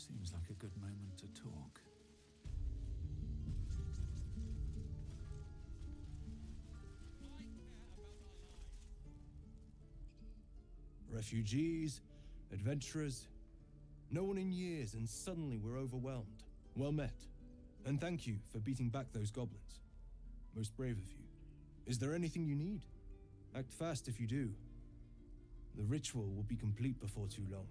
Seems like a good moment to talk. Refugees, adventurers, no one in years, and suddenly we're overwhelmed. Well met. And thank you for beating back those goblins. Most brave of you. Is there anything you need? Act fast if you do. The ritual will be complete before too long.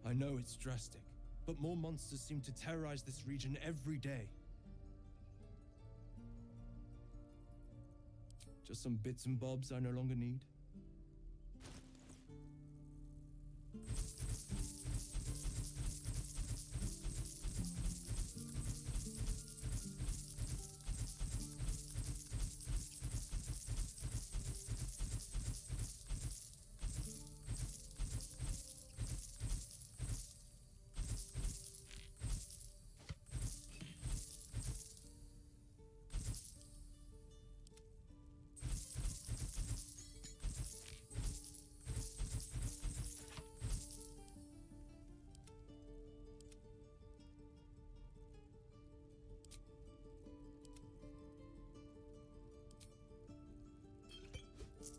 I know it's drastic, but more monsters seem to terrorize this region every day. Just some bits and bobs I no longer need. Keep a blade close.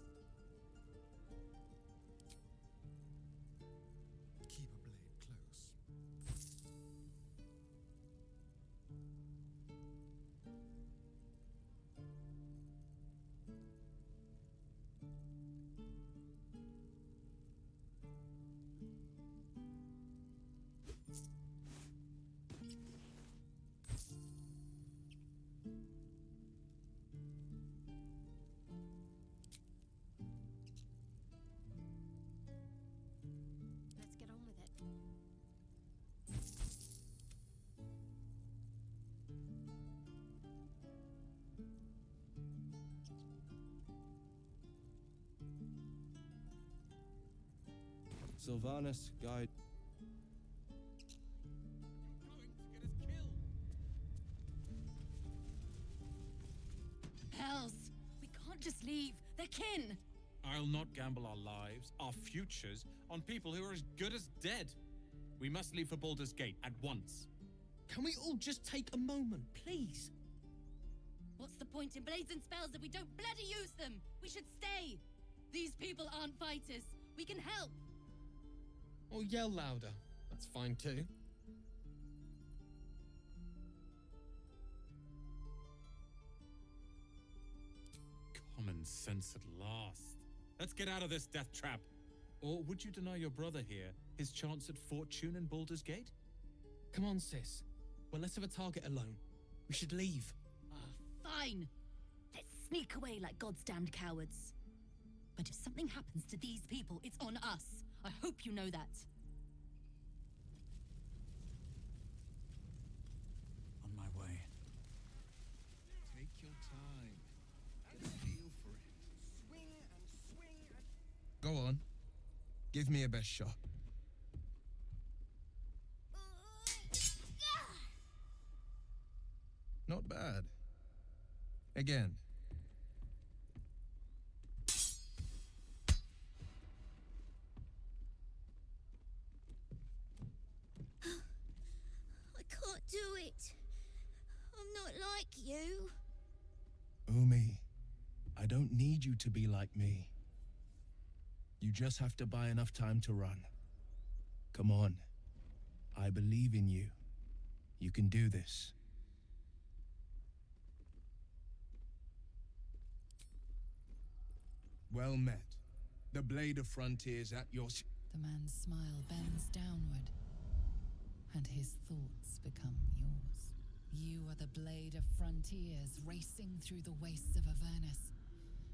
Let's get on with it. Sylvanus, guide. Hells! We can't just leave. They're kin! I'll not gamble our lives, our futures, on people who are as good as dead. We must leave for Baldur's Gate at once. Can we all just take a moment, please? What's the point in blades and spells if we don't bloody use them? We should stay! These people aren't fighters. We can help! Or yell louder. That's fine too. Common sense at last. Let's get out of this death trap. Or would you deny your brother here his chance at fortune in Baldur's Gate? Come on, sis. We're less of a target alone. We should leave. Fine! Let's sneak away like God's damned cowards. But if something happens to these people, it's on us. I hope you know that. On my way. Take your time. Get a feel for it. Swing and swing and... Go on. Give me a best shot. Not bad. Again. I can't do it. I'm not like you. Umi, I don't need you to be like me. You just have to buy enough time to run. Come on. I believe in you. You can do this. Well met. The Blade of Frontiers at your... The man's smile bends downward, and his thoughts become yours. You are the Blade of Frontiers racing through the wastes of Avernus.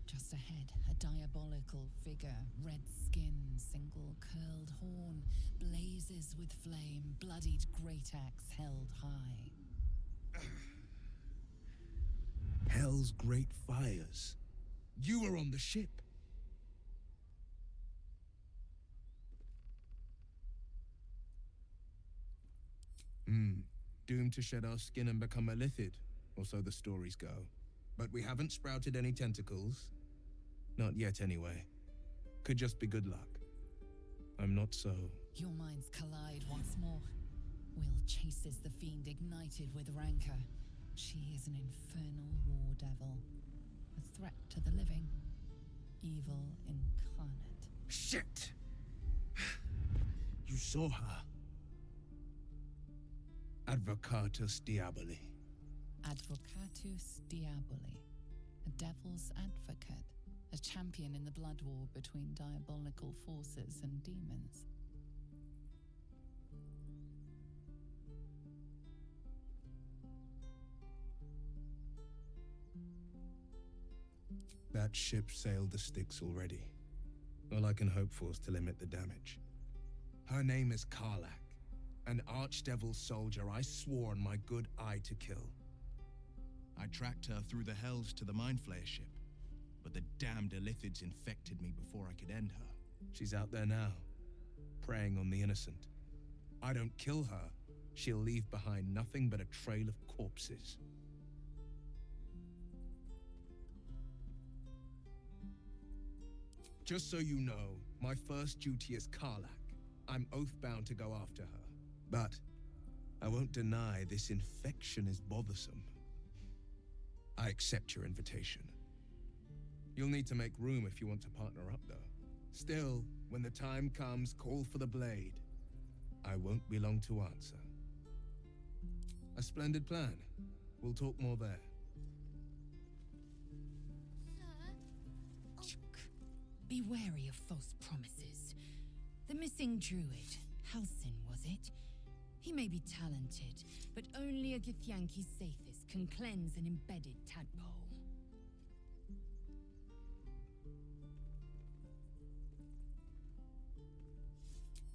Just ahead, a diabolical figure, red skin, single curled horn, blazes with flame, bloodied great axe held high. Hell's great fires. You were on the ship. Doomed to shed our skin and become a lithid, or so the stories go. But we haven't sprouted any tentacles. Not yet, anyway. Could just be good luck. I'm not so. Your minds collide once more. Will chases the fiend ignited with rancor. She is an infernal war devil. A threat to the living. Evil incarnate. Shit! You saw her. Advocatus Diaboli. Advocatus Diaboli. A devil's advocate. A champion in the blood war between diabolical forces and demons. That ship sailed the Styx already. All I can hope for is to limit the damage. Her name is Karlak, an archdevil soldier I swore on my good eye to kill. I tracked her through the hells to the Mind Flayer ship, but the damned Illithids infected me before I could end her. She's out there now, preying on the innocent. I don't kill her, she'll leave behind nothing but a trail of corpses. Just so you know, my first duty is Karlak. I'm oath-bound to go after her. But I won't deny this infection is bothersome. I accept your invitation. You'll need to make room if you want to partner up, though. Still, when the time comes, call for the blade. I won't be long to answer. A splendid plan. We'll talk more there. Be wary of false promises. The missing druid, Halsin, was it? He may be talented, but only a Githyanki Sathis can cleanse an embedded tadpole.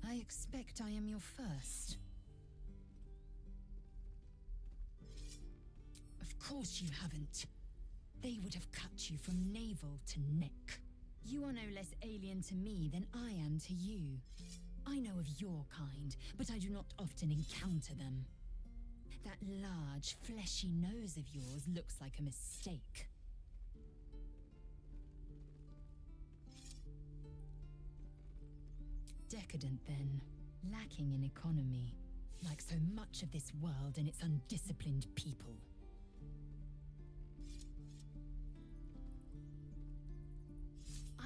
I expect I am your first. Of course you haven't. They would have cut you from navel to neck. You are no less alien to me than I am to you. I know of your kind, but I do not often encounter them. That large, fleshy nose of yours looks like a mistake. Decadent, then. Lacking in economy. Like so much of this world and its undisciplined people.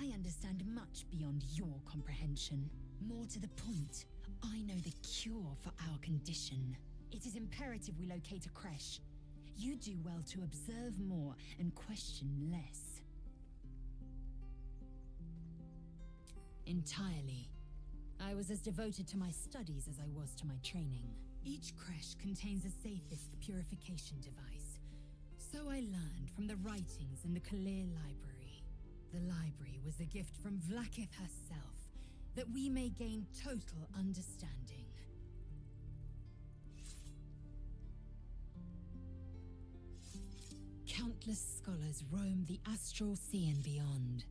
I understand much beyond your comprehension. More to the point, I know the cure for our condition. It is imperative we locate a creche. You do well to observe more and question less. Entirely. I was as devoted to my studies as I was to my training. Each creche contains a safest purification device. So I learned from the writings in the Kalir Library. The library was a gift from Vlaakith herself, that we may gain total understanding. Countless scholars roam the astral sea and beyond,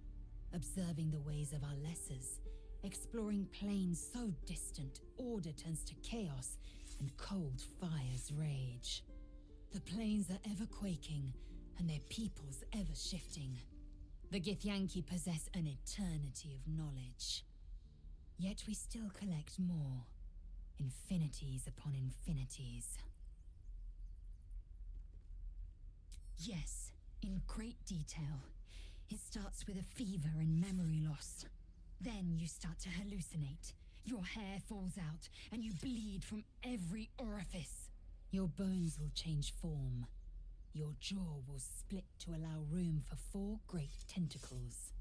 observing the ways of our lessers, exploring planes so distant, order turns to chaos, and cold fires rage. The planes are ever quaking, and their peoples ever shifting. The Githyanki possess an eternity of knowledge. Yet we still collect more. Infinities upon infinities. Yes, in great detail. It starts with a fever and memory loss. Then you start to hallucinate. Your hair falls out, and you bleed from every orifice. Your bones will change form. Your jaw will split to allow room for 4 great tentacles.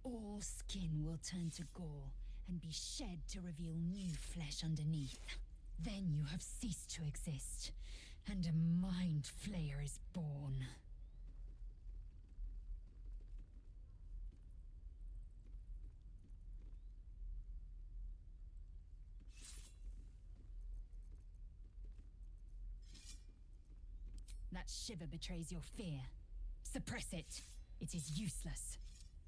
All skin will turn to gore and be shed to reveal new flesh underneath. Then you have ceased to exist, and a Mind Flayer is born. That shiver betrays your fear. Suppress it. It is useless.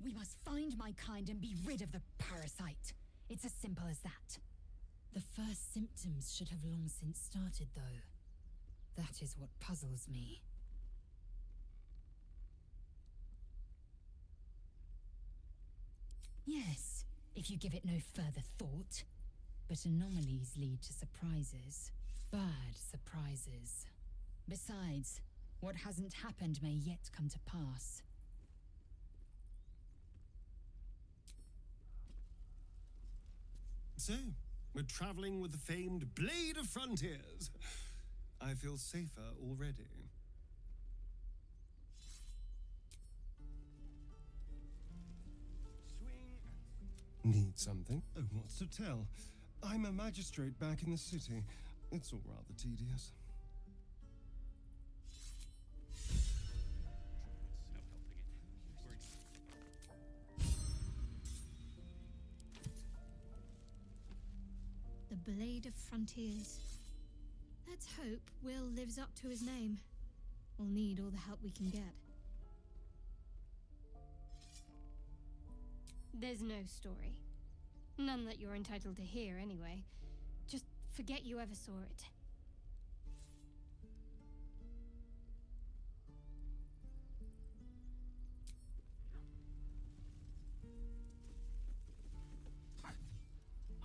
We must find my kind and be rid of the parasite. It's as simple as that. The first symptoms should have long since started, though. That is what puzzles me. Yes, if you give it no further thought. But anomalies lead to surprises. Bad surprises. Besides, what hasn't happened may yet come to pass. So, we're traveling with the famed Blade of Frontiers. I feel safer already. Need something? Oh, what's to tell? I'm a magistrate back in the city. It's all rather tedious. The Blade of Frontiers. Let's hope Will lives up to his name. We'll need all the help we can get. There's no story. None that you're entitled to hear, anyway. Just forget you ever saw it.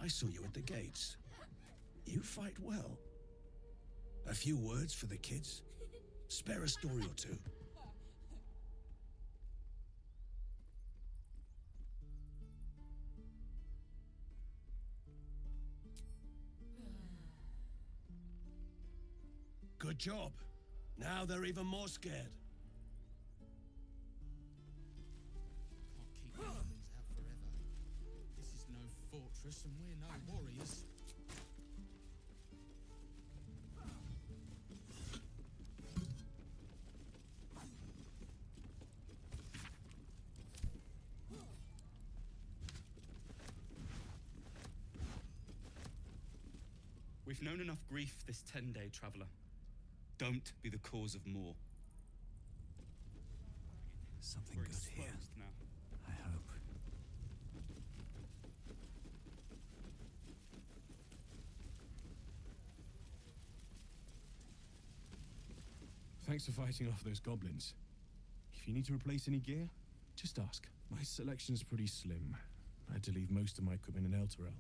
I saw you at the gates. You fight well. A few words for the kids? Spare a story or two. Good job. Now they're even more scared. Can't keep goblins out forever. This is no fortress and we're no warriors. We've known enough grief this 10-day traveler. Don't be the cause of more. Something We're good here. exposed now. I hope. Thanks for fighting off those goblins. If you need to replace any gear, just ask. My selection's pretty slim. I had to leave most of my equipment in Elturel.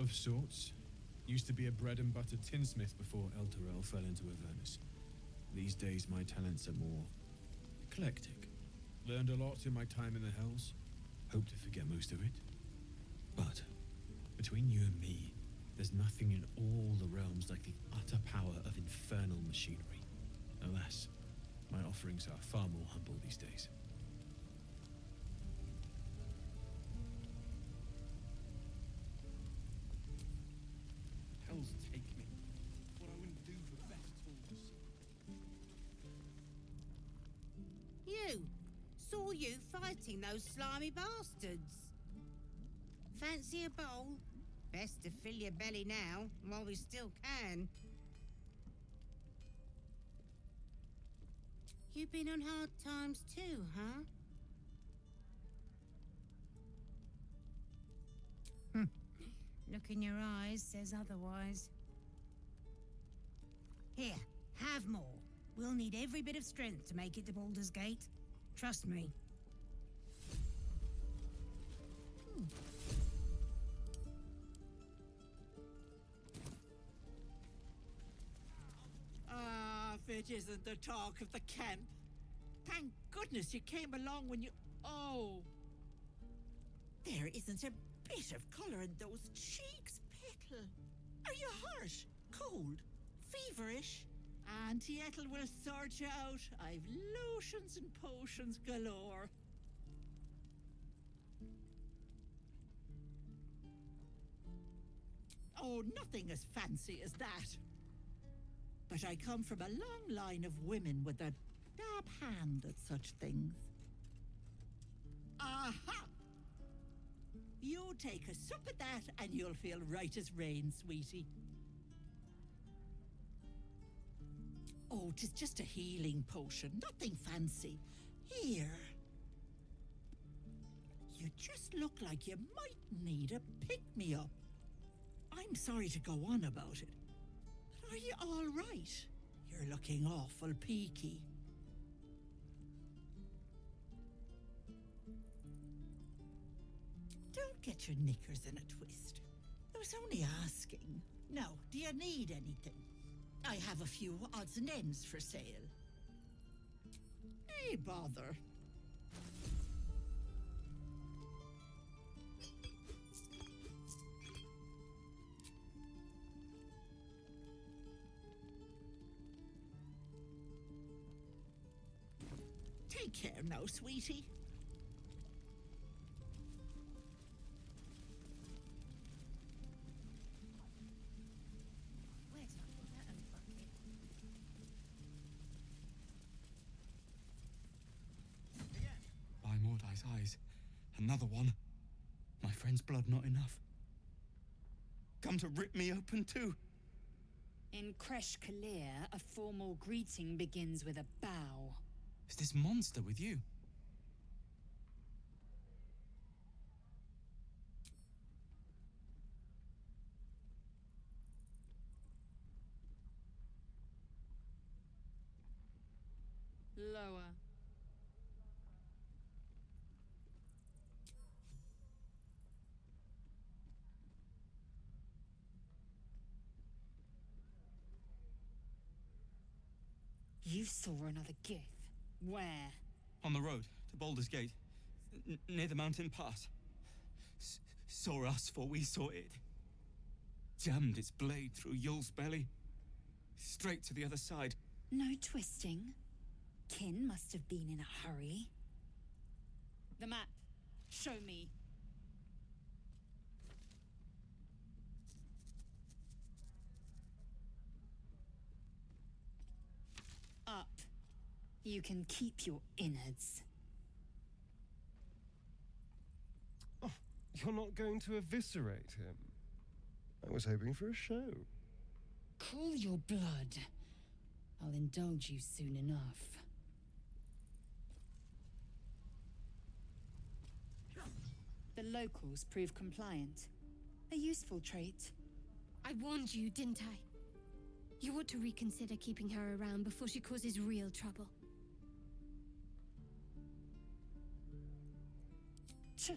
Of sorts. Used to be a bread and butter tinsmith before Elturel fell into Avernus. These days my talents are more eclectic. Learned a lot in my time in the Hells. Hope to forget most of it. But between you and me, there's nothing in all the realms like the utter power of infernal machinery. Alas, my offerings are far more humble these days. Hells take me. What I wouldn't do for better tools. You! Saw you fighting those slimy bastards. Fancy a bowl? Best to fill your belly now, while we still can. You've been on hard times too, huh? Look in your eyes says otherwise. Here, have more. We'll need every bit of strength to make it to Baldur's Gate. Trust me. Ah, if it isn't the talk of the camp. Thank goodness you came along when you... Oh! There isn't a bit of colour in those cheeks, Petal. Are you hurt? Cold? Feverish? Auntie Ethel will sort you out. I've lotions and potions galore. Oh, nothing as fancy as that. But I come from a long line of women with a dab hand at such things. Aha! You take a sup at that and you'll feel right as rain, sweetie. Oh, 'tis just a healing potion, nothing fancy. Here. You just look like you might need a pick-me-up. I'm sorry to go on about it, but are you all right? You're looking awful peaky. Don't get your knickers in a twist. I was only asking. Now, do you need anything? I have a few odds and ends for sale. Hey, bother. Take care now, sweetie. By Mordai's eyes, another one. My friend's blood not enough. Come to rip me open too. In Kresh Kalir, a formal greeting begins with a bow. Is this monster with you? Lower. You saw another gith. Where? On the road to Baldur's Gate, near the mountain pass. Saw us, for we saw it. Jammed its blade through Yul's belly. Straight to the other side. No twisting. Kin must have been in a hurry. The map. Show me. Up. You can keep your innards. Oh, you're not going to eviscerate him? I was hoping for a show. Cool your blood. I'll indulge you soon enough. The locals prove compliant. A useful trait. I warned you, didn't I? You ought to reconsider keeping her around before she causes real trouble. Tch.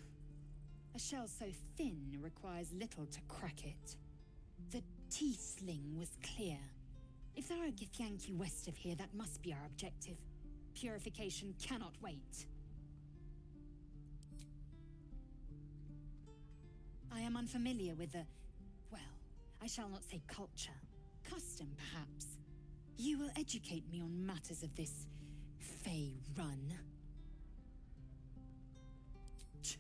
A shell so thin requires little to crack it. The tiefling was clear. If there are Githyanki west of here, that must be our objective. Purification cannot wait. I am unfamiliar with the... well, I shall not say culture. Custom, perhaps. You will educate me on matters of this Fey run. Ch.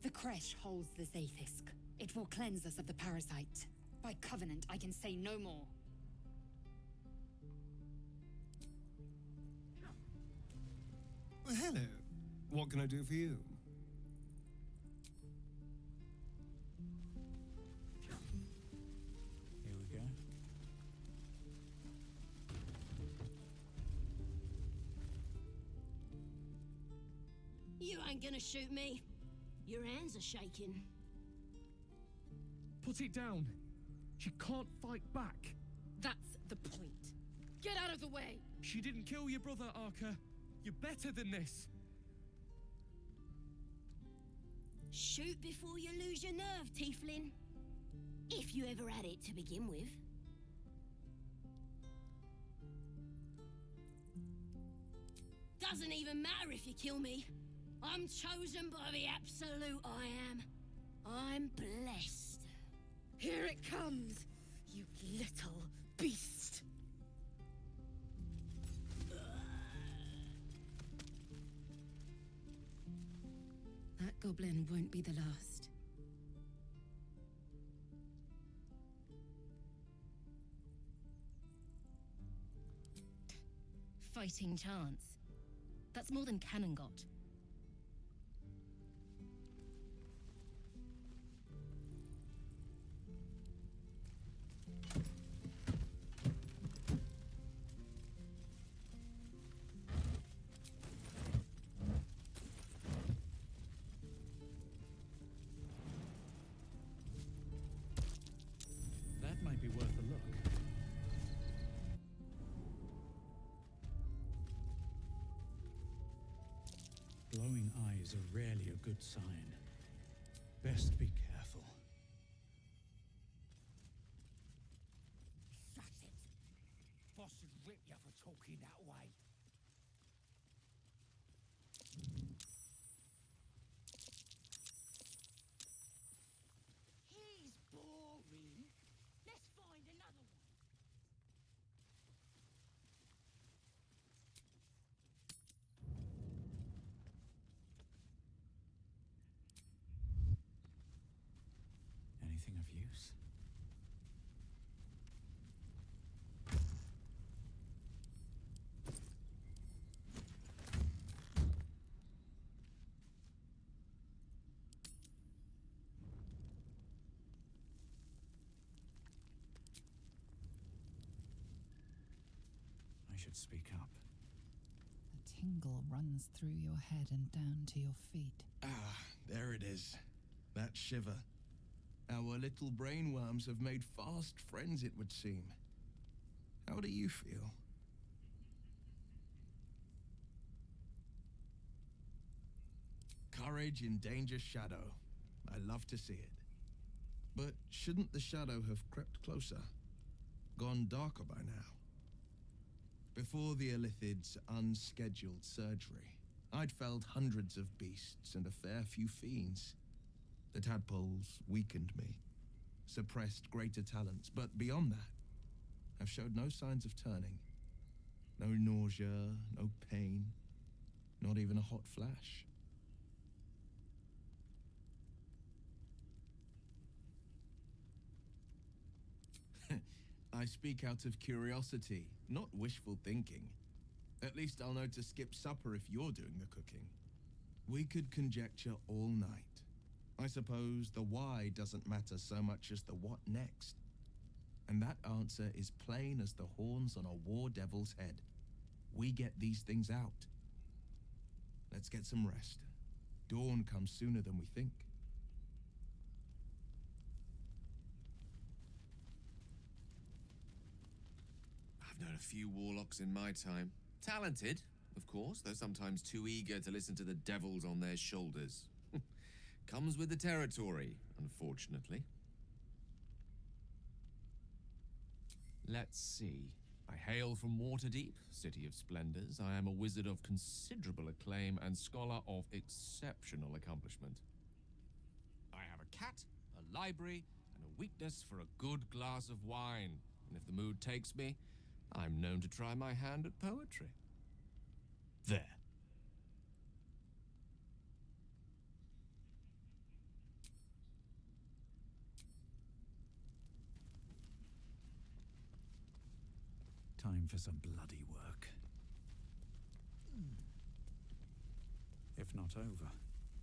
The Kresh holds the Zaithisk. It will cleanse us of the parasite. By covenant, I can say no more. Well, hello. What can I do for you? Here we go. You ain't gonna shoot me. Your hands are shaking. Put it down. She can't fight back. That's the point. Get out of the way! She didn't kill your brother, Arca. You're better than this. Shoot before you lose your nerve, Tiefling. If you ever had it to begin with. Doesn't even matter if you kill me. I'm chosen by the absolute I am. I'm blessed. Here it comes, you little beast. That goblin won't be the last. Fighting chance. That's more than Cannon got. That might be worth a look. Glowing eyes are rarely a good sign. Best be careful. Shut it. Boss would rip you for talking that way. He's boring. Let's find another one. Anything of use? I should speak up. A tingle runs through your head and down to your feet. Ah, there it is. That shiver. Our little brainworms have made fast friends, it would seem. How do you feel? Courage in danger's shadow. I love to see it. But shouldn't the shadow have crept closer? Gone darker by now? Before the Illithid's unscheduled surgery, I'd felled hundreds of beasts and a fair few fiends. The tadpoles weakened me, suppressed greater talents, but beyond that, I've showed no signs of turning. No nausea, no pain, not even a hot flash. I speak out of curiosity, not wishful thinking. At least I'll know to skip supper if you're doing the cooking. We could conjecture all night. I suppose the why doesn't matter so much as the what next. And that answer is plain as the horns on a war devil's head. We get these things out. Let's get some rest. Dawn comes sooner than we think. I've known a few warlocks in my time. Talented, of course, though sometimes too eager to listen to the devils on their shoulders. Comes with the territory, unfortunately. Let's see. I hail from Waterdeep, city of splendors. I am a wizard of considerable acclaim and scholar of exceptional accomplishment. I have a cat, a library, and a weakness for a good glass of wine. And if the mood takes me, I'm known to try my hand at poetry. There. Time for some bloody work. If not over,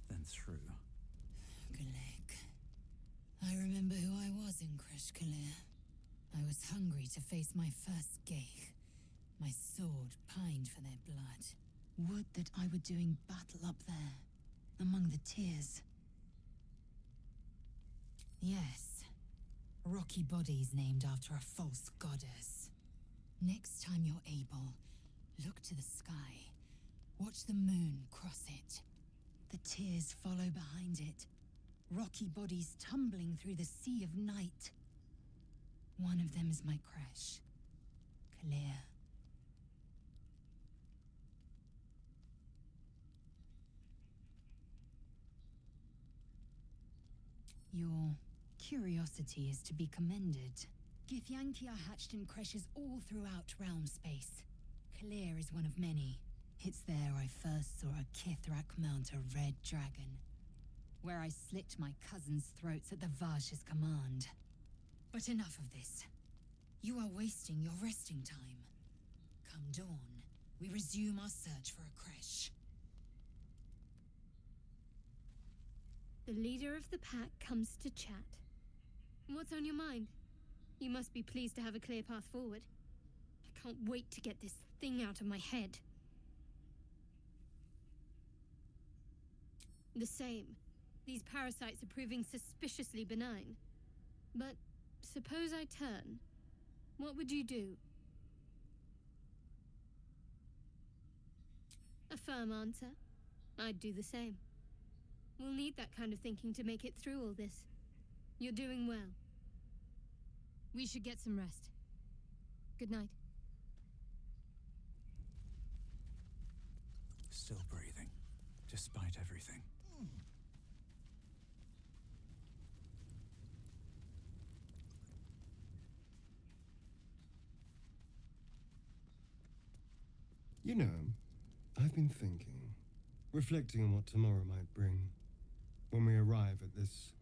then through. Gulek. I remember who I was in Kreshkalir. I was hungry to face my first Geich. My sword pined for their blood. Would that I were doing battle up there, among the tears. Yes, rocky bodies named after a false goddess. Next time you're able, look to the sky. Watch the moon cross it. The tears follow behind it. Rocky bodies tumbling through the sea of night. One of them is my crash. Clear. Your curiosity is to be commended. Githyanki are hatched in creches all throughout realm space. Clear is one of many. It's there I first saw a Kithrak mount a red dragon, where I slit my cousins' throats at the Vash's command. But enough of this. You are wasting your resting time. Come dawn, we resume our search for a creche. The leader of the pack comes to chat. What's on your mind? You must be pleased to have a clear path forward. I can't wait to get this thing out of my head. The same. These parasites are proving suspiciously benign. But suppose I turn. What would you do? A firm answer. I'd do the same. We'll need that kind of thinking to make it through all this. You're doing well. We should get some rest. Good night. Still breathing, despite everything. You know, I've been thinking, reflecting on what tomorrow might bring. When we arrive at this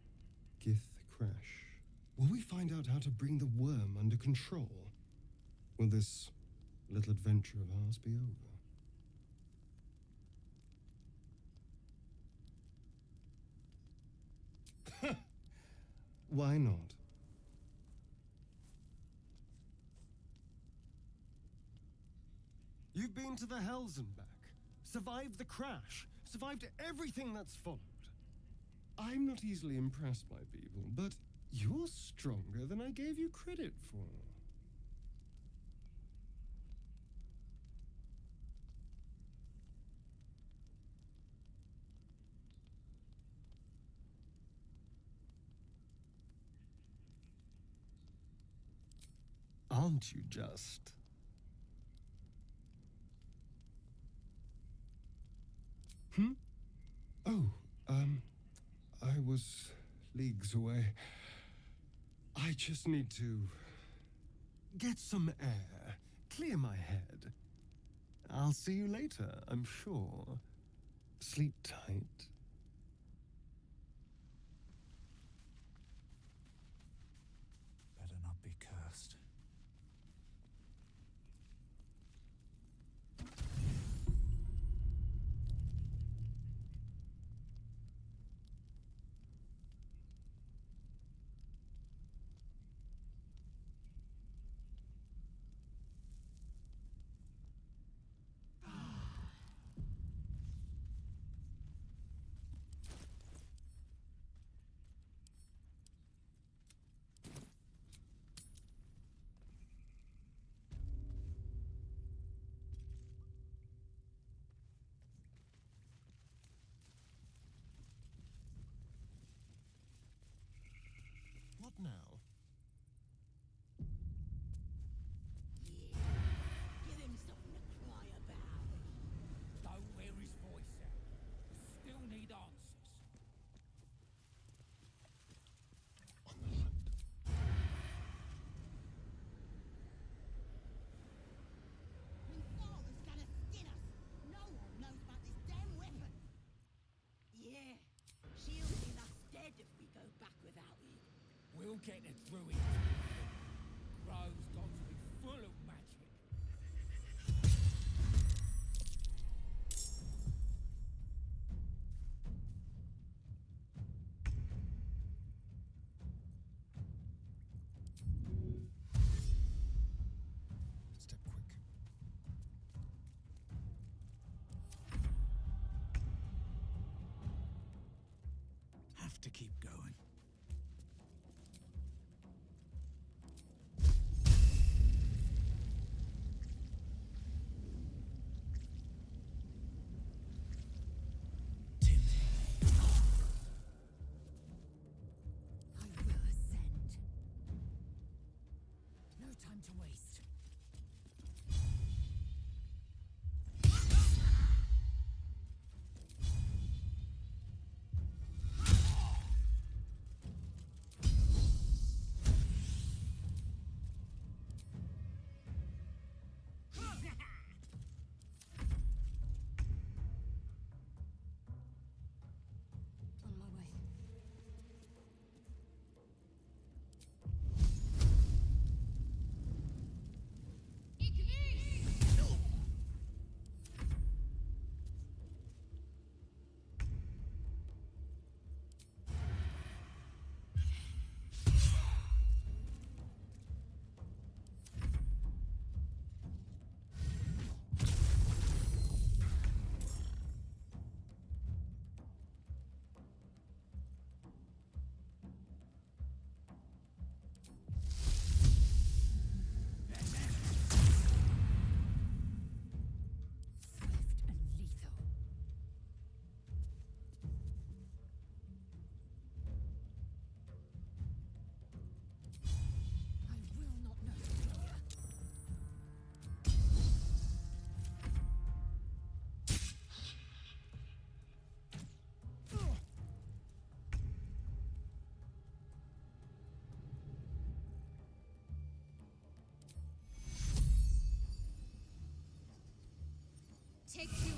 Gith crash, will we find out how to bring the worm under control? Will this little adventure of ours be over? Why not? You've been to the Hells and back, survived the crash, survived everything that's followed. I'm not easily impressed by people, but you're stronger than I gave you credit for. Aren't you just? Oh, I was leagues away. I just need to get some air, clear my head. I'll see you later, I'm sure. Sleep tight. Better not be cursed. What now? Give him something to cry about. Don't wear his voice out. We still need answers. On the hunt. Father's gonna skin us. No one knows about this damn weapon. Yeah, she'll be us dead if we go back without it. We'll get the druids. Grove's got to be full of magic. Step quick. to keep going. I will ascend. No time to waste. On my way. Swift and lethal. I will not know failure. Take you.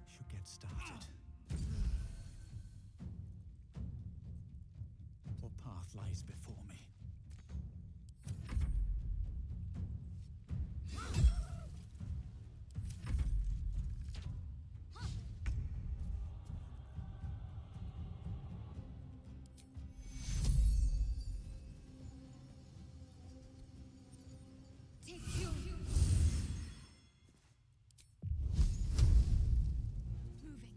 Should get started. What path lies before me? Take you. Moving.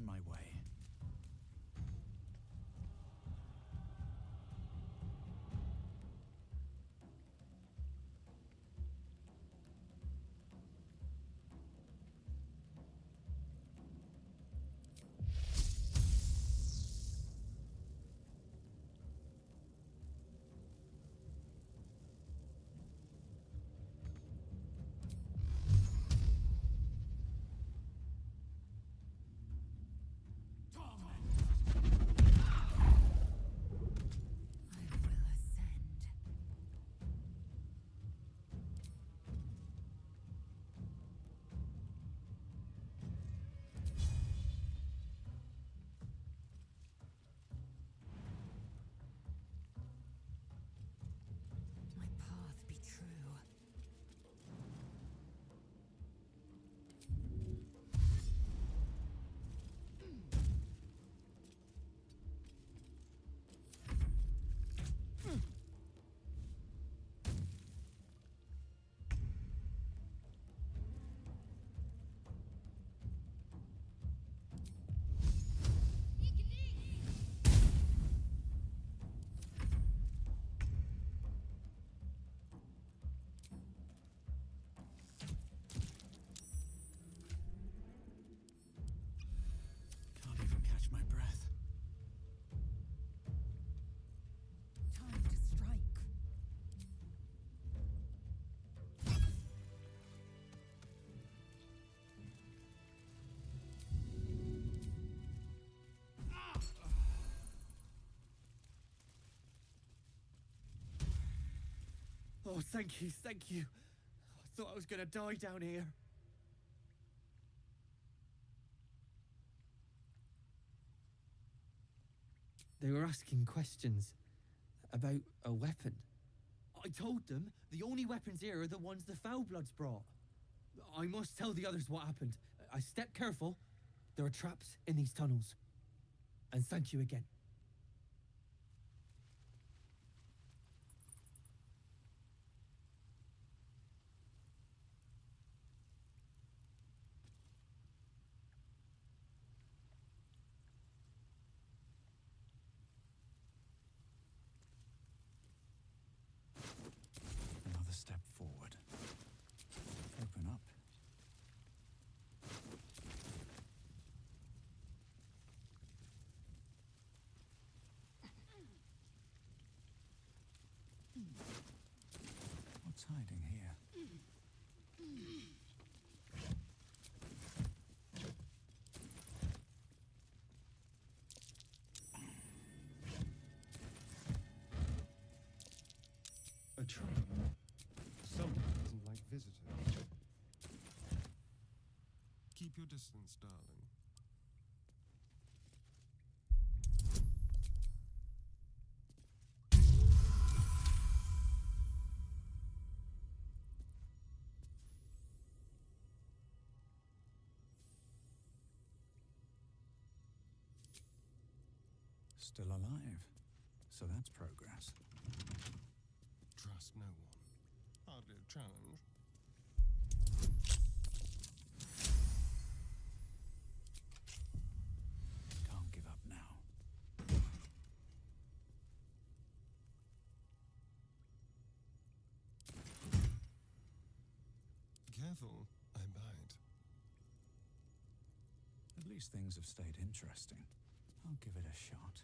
on my way. My path be true. Can't even catch my breath. Time to strike. Oh, thank you, thank you. I thought I was gonna die down here. They were asking questions about a weapon. I told them the only weapons here are the ones the Foulbloods brought. I must tell the others what happened. I stepped careful. There are traps in these tunnels. And thank you again. Another step forward. Open up. What's hiding here? A trap. Someone doesn't like visitors. Keep your distance, darling. Still alive. So that's progress. Trust no one. Hardly a challenge. Can't give up now. Careful, I bite. At least things have stayed interesting. I'll give it a shot.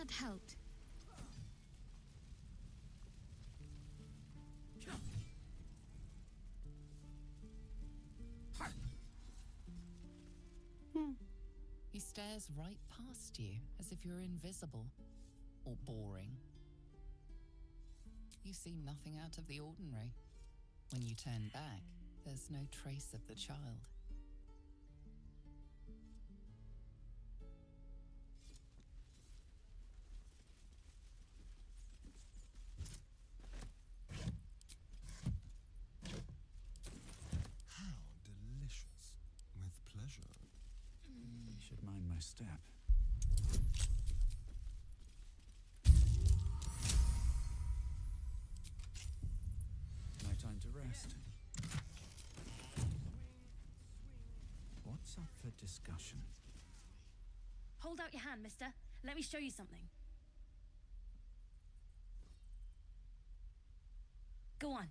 That helped. He stares right past you, as if you're invisible or boring. You seem nothing out of the ordinary. When you turn back, there's no trace of the child. How delicious. With pleasure. You should mind my step. No time to rest. What's up for discussion? Hold out your hand, mister. Let me show you something. Go on.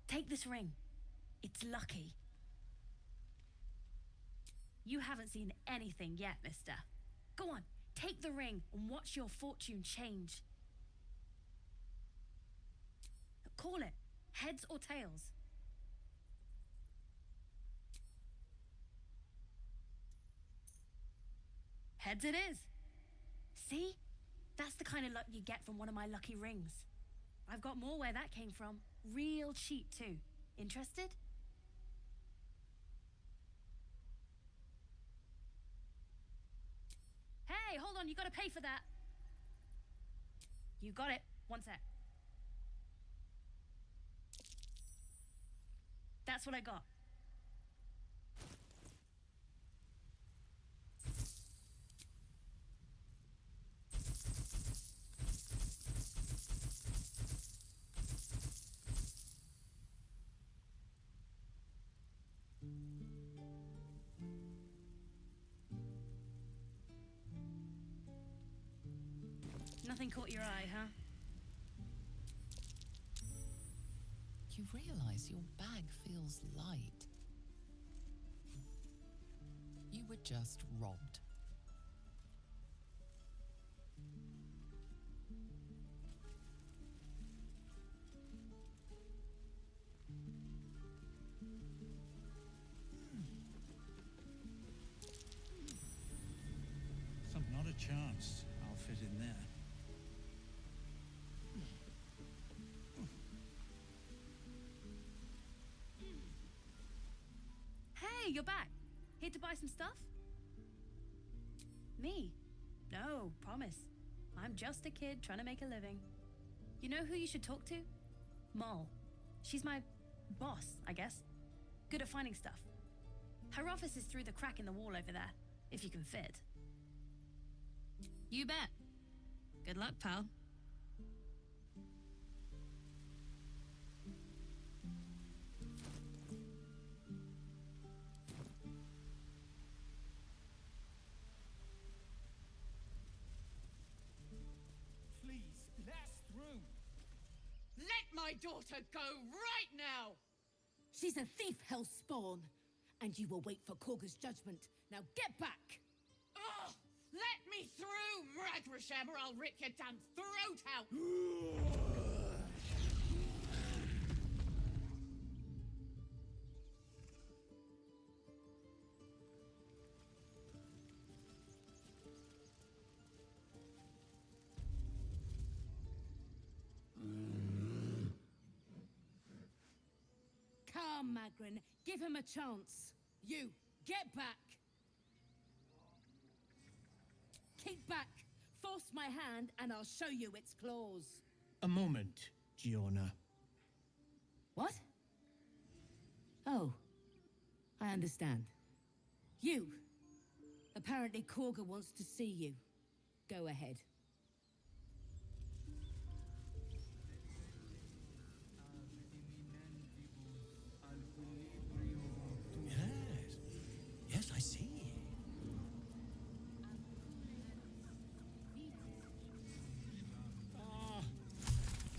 Take this ring. It's lucky. You haven't seen anything yet, mister. Go on. Take the ring and watch your fortune change. Call it. Heads or tails. Heads it is. See? That's the kind of luck you get from one of my lucky rings. I've got more where that came from. Real cheap, too. Interested? Hey, hold on, you gotta pay for that. You got it. One sec. That's what I got. Nothing caught your eye, huh? You realize your bag feels light. You were just robbed. Not a chance I'll fit in there. Hey, you're back. Here to buy some stuff? Me? No, promise. I'm just a kid trying to make a living. You know who you should talk to? Moll. She's my boss, I guess. Good at finding stuff. Her office is through the crack in the wall over there, if you can fit. You bet. Good luck, pal. Please, last room. Let my daughter go right now! She's a thief, hellspawn. And you will wait for Korga's judgment. Now get back! Oh, let me through, Mragrasham, or I'll rip your damn throat out! Come, Magrin. Give him a chance. You, get back! Kick back! Force my hand and I'll show you its claws. A moment, Giorna. What? Oh, I understand. You! Apparently Korga wants to see you. Go ahead. Yes, I see.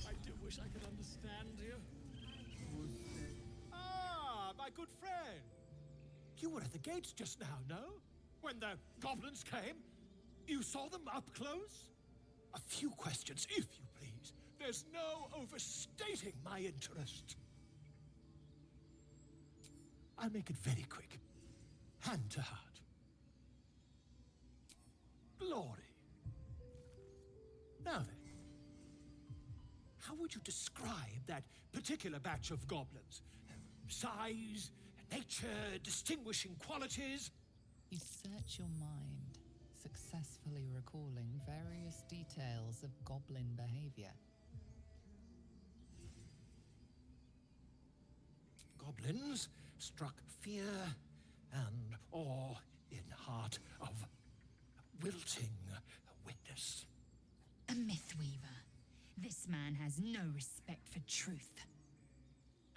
I do wish I could understand you. Ah, my good friend. You were at the gates just now, no? When the goblins came? You saw them up close? A few questions, if you please. There's no overstating my interest. I'll make it very quick. Hand to heart. Glory. Now then, how would you describe that particular batch of goblins? Size, nature, distinguishing qualities? You search your mind, successfully recalling various details of goblin behavior. Goblins struck fear and awe in heart of wilting witness. A mythweaver. This man has no respect for truth.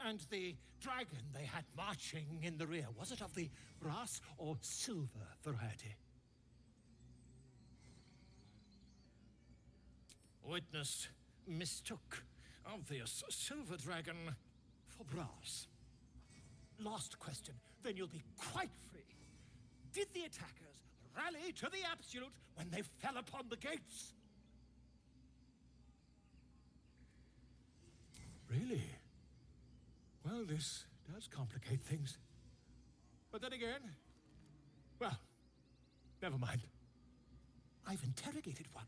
And the dragon they had marching in the rear, was it of the brass or silver variety? Witness mistook obvious silver dragon for brass. Last question, then you'll be quite free. Did the attackers rally to the absolute when they fell upon the gates? Really? Well, this does complicate things. But then again, well, never mind. I've interrogated one,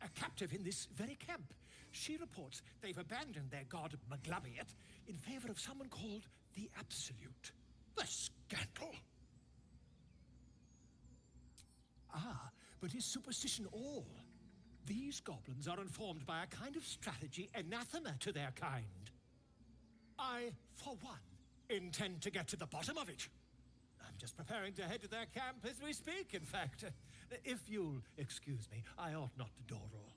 a captive in this very camp. She reports they've abandoned their god Maglabiet in favor of someone called the Absolute. The scandal! Ah, but is superstition all? These goblins are informed by a kind of strategy anathema to their kind. I, for one, intend to get to the bottom of it. I'm just preparing to head to their camp as we speak, in fact. If you'll excuse me, I ought not to dawdle.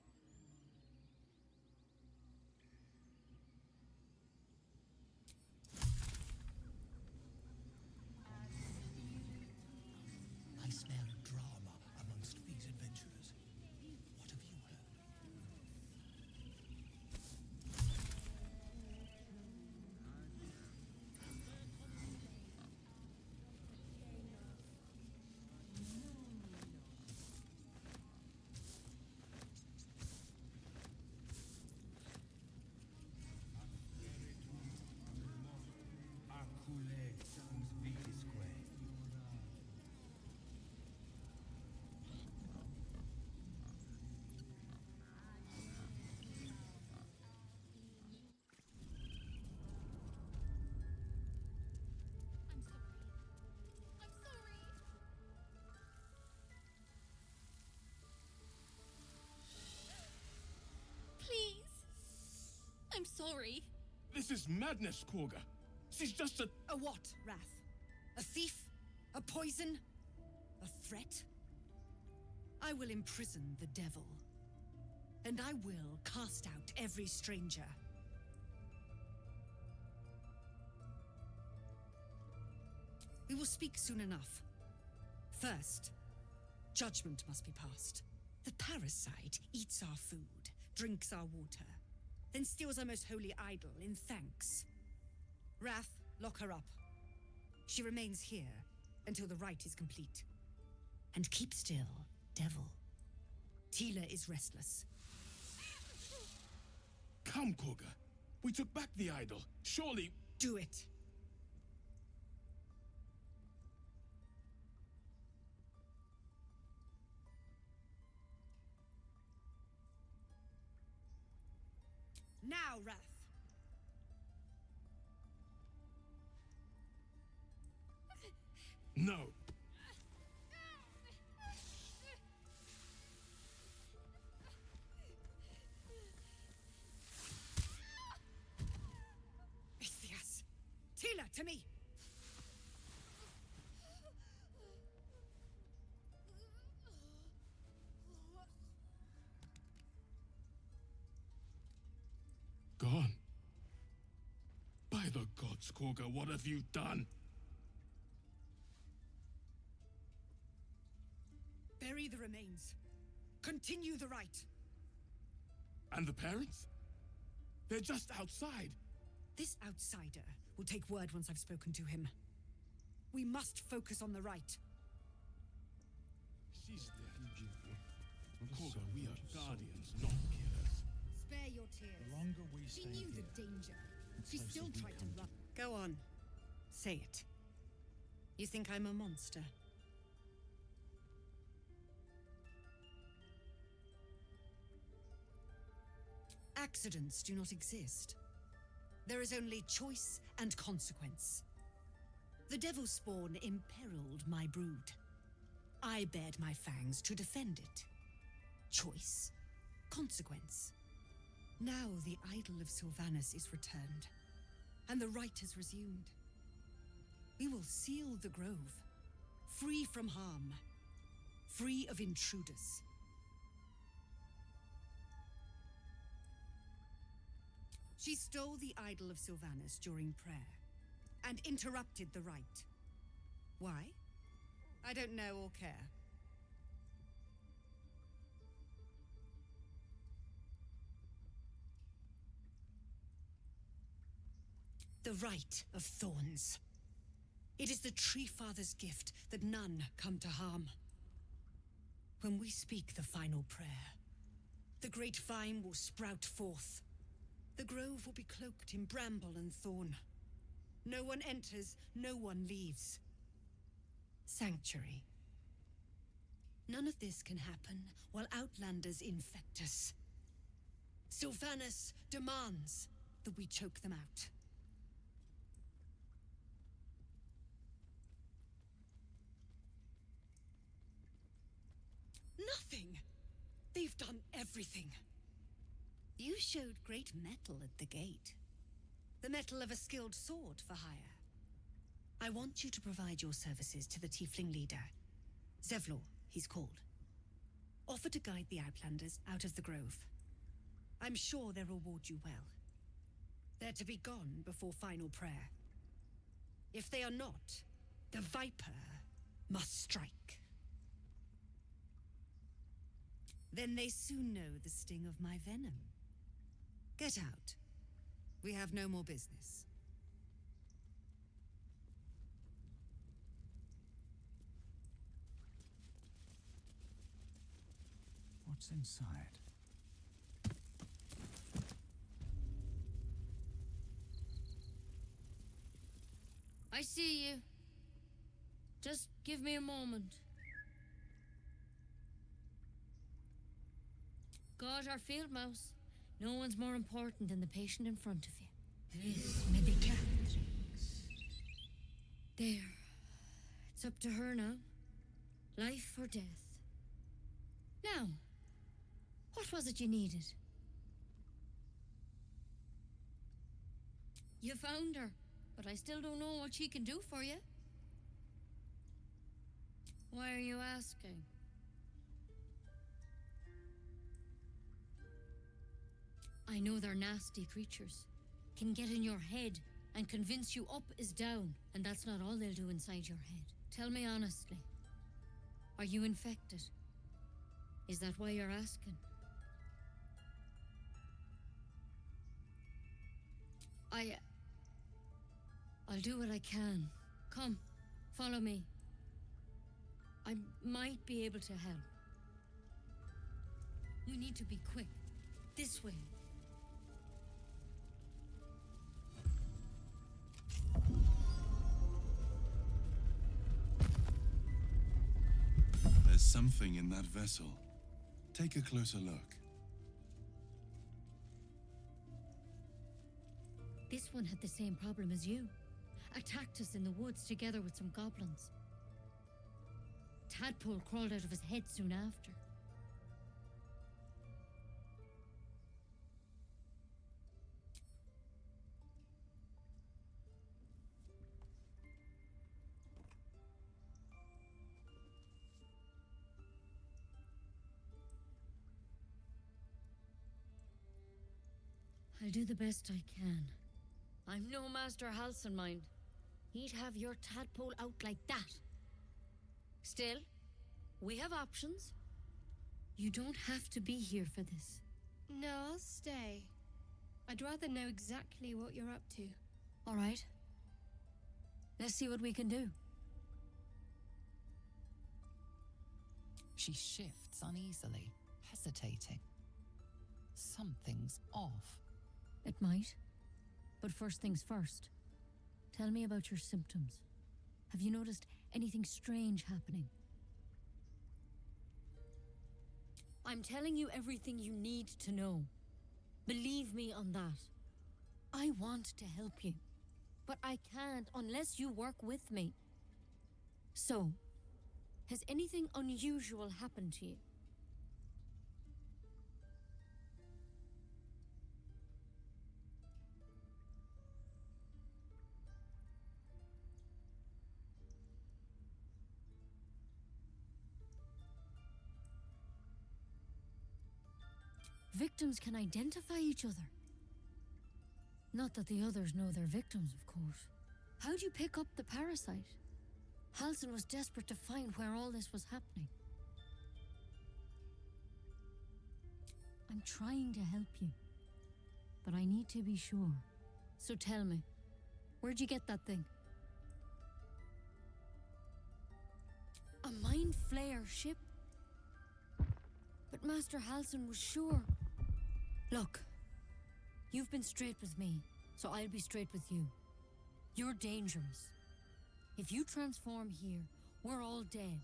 I smell drama amongst these adventurers. What have you heard? I'm sorry. This is madness, Korga. She's just a... A what, Wrath? A thief? A poison? A threat? I will imprison the devil. And I will cast out every stranger. We will speak soon enough. First, judgment must be passed. The parasite eats our food, drinks our water, then steals our most holy idol in thanks. Wrath, lock her up. She remains here until the rite is complete. And keep still, devil. Tila is restless. Come, Korga. We took back the idol. Surely... Do it. Now, Wrath. No. Ithias! Tila, to me! Gone. By the gods, Korga, what have you done? Bury the remains. Continue the rite. And the parents? They're just outside. This outsider will take word once I've spoken to him. We must focus on the rite. She's dead. Korga, we are guardians, not killers. Spare your tears. The longer we She stay knew the here, danger. the She closer still we tried to come run. Go on. Say it. You think I'm a monster? Accidents do not exist. There is only choice and consequence. The devil spawn imperiled my brood. I bared my fangs to defend it. Choice, consequence. Now the idol of Sylvanus is returned, and the rite is resumed. We will seal the grove, free from harm, free of intruders. She stole the idol of Sylvanus during prayer, and interrupted the rite. Why? I don't know or care. The Rite of Thorns. It is the Tree Father's gift that none come to harm. When we speak the final prayer, the great vine will sprout forth. The grove will be cloaked in bramble and thorn. No one enters, no one leaves. Sanctuary. None of this can happen while Outlanders infect us. Sylvanus demands that we choke them out. Nothing! They've done everything. You showed great mettle at the gate. The mettle of a skilled sword for hire. I want you to provide your services to the Tiefling leader. Zevlor, he's called. Offer to guide the Outlanders out of the grove. I'm sure they'll reward you well. They're to be gone before final prayer. If they are not, the Viper must strike. Then they soon know the sting of my venom. Get out. We have no more business. What's inside? I see you. Just give me a moment. Got our field mouse. No one's more important than the patient in front of you. This medicatrix. There. It's up to her now. Life or death. Now, what was it you needed? You found her, but I still don't know what she can do for you. Why are you asking? I know they're nasty creatures. Can get in your head and convince you up is down, and that's not all they'll do inside your head. Tell me honestly. Are you infected? Is that why you're asking? I'll do what I can. Come, follow me. I might be able to help. We need to be quick. This way. There's something in that vessel. Take a closer look. This one had the same problem as you. Attacked us in the woods together with some goblins. Tadpole crawled out of his head soon after. I'll do the best I can. I'm no Master Halcyon mind. He'd have your tadpole out like that. Still, we have options. You don't have to be here for this. No, I'll stay. I'd rather know exactly what you're up to. All right. Let's see what we can do. She shifts uneasily, hesitating. Something's off. It might. But first things first. Tell me about your symptoms. Have you noticed anything strange happening? I'm telling you everything you need to know. Believe me on that. I want to help you, but I can't unless you work with me. So, has anything unusual happened to you? Victims can identify each other. Not that the others know they're victims, of course. How'd you pick up the parasite? Halsin was desperate to find where all this was happening. I'm trying to help you, but I need to be sure. So tell me, where'd you get that thing? A mind flayer ship? But Master Halsin was sure. Look, you've been straight with me, so I'll be straight with you. You're dangerous. If you transform here, we're all dead.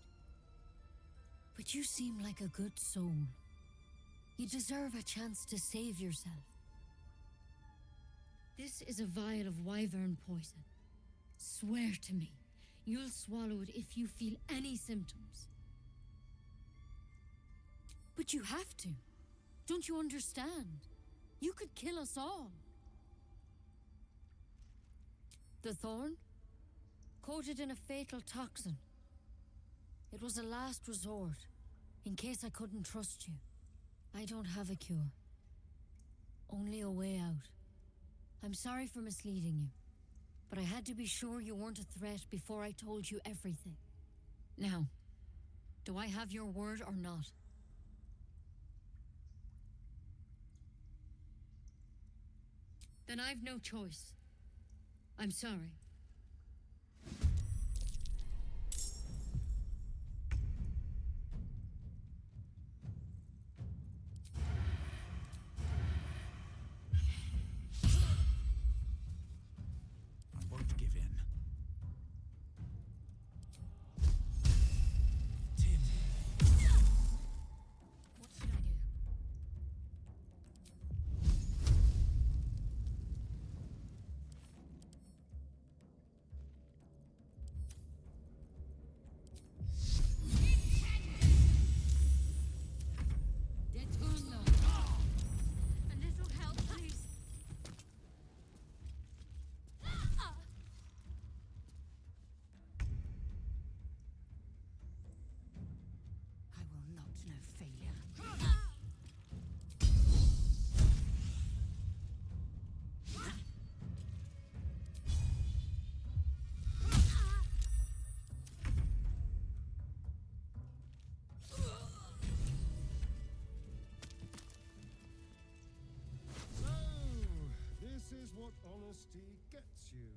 But you seem like a good soul. You deserve a chance to save yourself. This is a vial of wyvern poison. Swear to me, you'll swallow it if you feel any symptoms. But you have to. Don't you understand? You could kill us all. The thorn? Coated in a fatal toxin. It was a last resort, in case I couldn't trust you. I don't have a cure. Only a way out. I'm sorry for misleading you, but I had to be sure you weren't a threat before I told you everything. Now, do I have your word or not? Then I've no choice. I'm sorry. I won't give in. Tim. What should I do? Deturno. A little help, please. I will not know failure. So, this is what honesty gets you.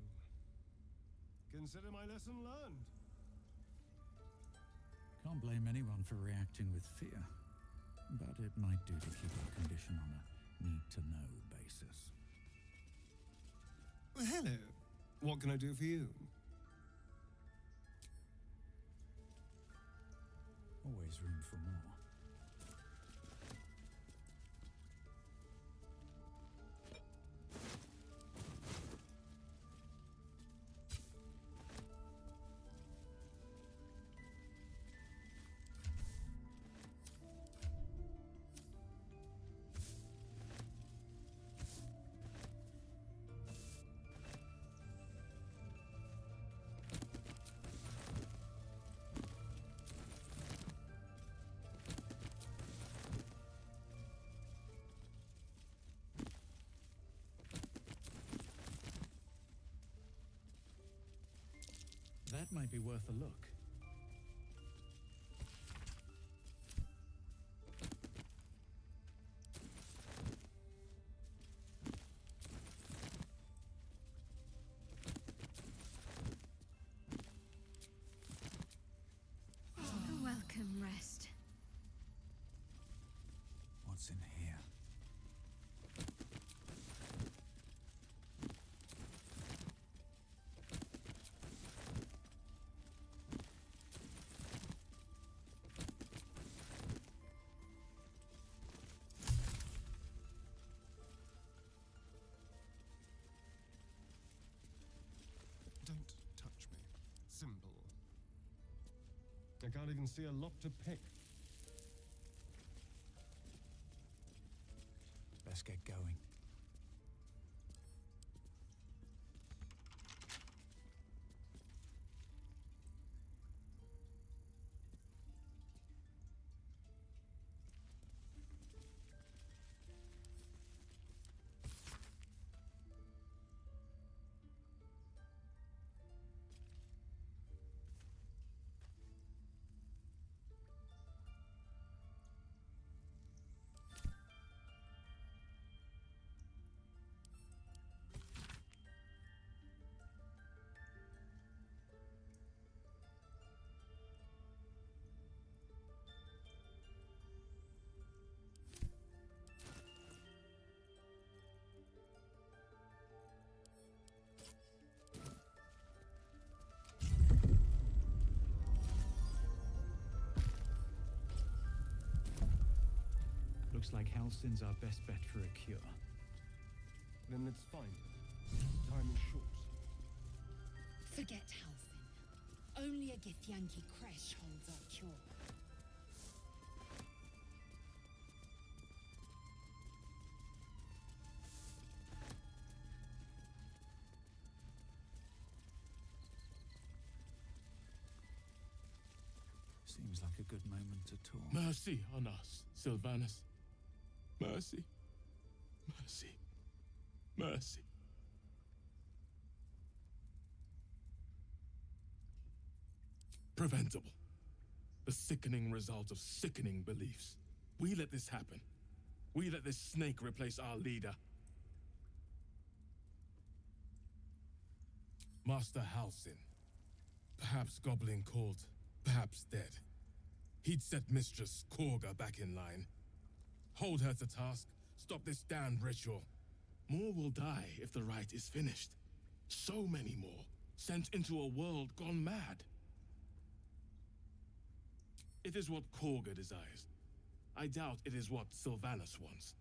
Consider my lesson learned. Can't blame anyone for reacting with fear, but it might do to keep our condition on a need-to-know basis. Well, hello. What can I do for you? Always room for more. That might be worth a look. A welcome rest. can't even see a lock to pick. Let's get going. Looks like Halsin's our best bet for a cure. Then let's find it. Time is short. Forget Halsin. Only a Githyanki Kresh holds our cure. Seems like a good moment to talk. Mercy on us, Sylvanus. Mercy. Mercy. Mercy. Preventable. The sickening result of sickening beliefs. We let this happen. We let this snake replace our leader. Master Halsin. Perhaps goblin called, perhaps dead. He'd set Mistress Korga back in line. Hold her to task, stop this damned ritual. More will die if the rite is finished. So many more, sent into a world gone mad. It is what Korga desires. I doubt it is what Sylvanus wants.